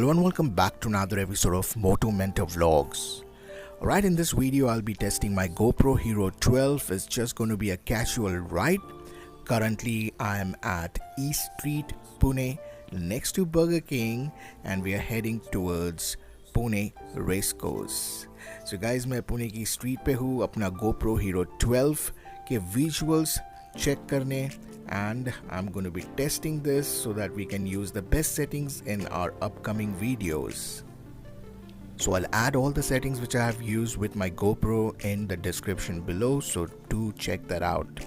Hello and welcome back to another episode of Moto Vlogs. Alright, in this video I'll be testing my GoPro Hero 12. It's just going to be a casual ride. Currently I am at East Street, Pune, next to Burger King, and we are heading towards Pune Racecourse. So guys, मैं पुणे की street पे हूँ अपना GoPro Hero 12 के visuals check करने, and I'm going to be testing this so that we can use the best settings in our upcoming videos. So I'll add all the settings which I have used with my GoPro in the description below, so do check that out.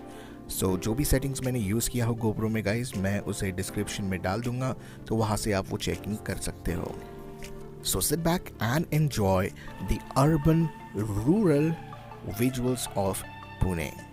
So जो भी settings मैंने use किया हो GoPro में guys, मैं उसे description में डाल दूंगा, तो वहाँ से आप वो checking कर सकते हो. So sit back and enjoy the urban rural visuals of Pune.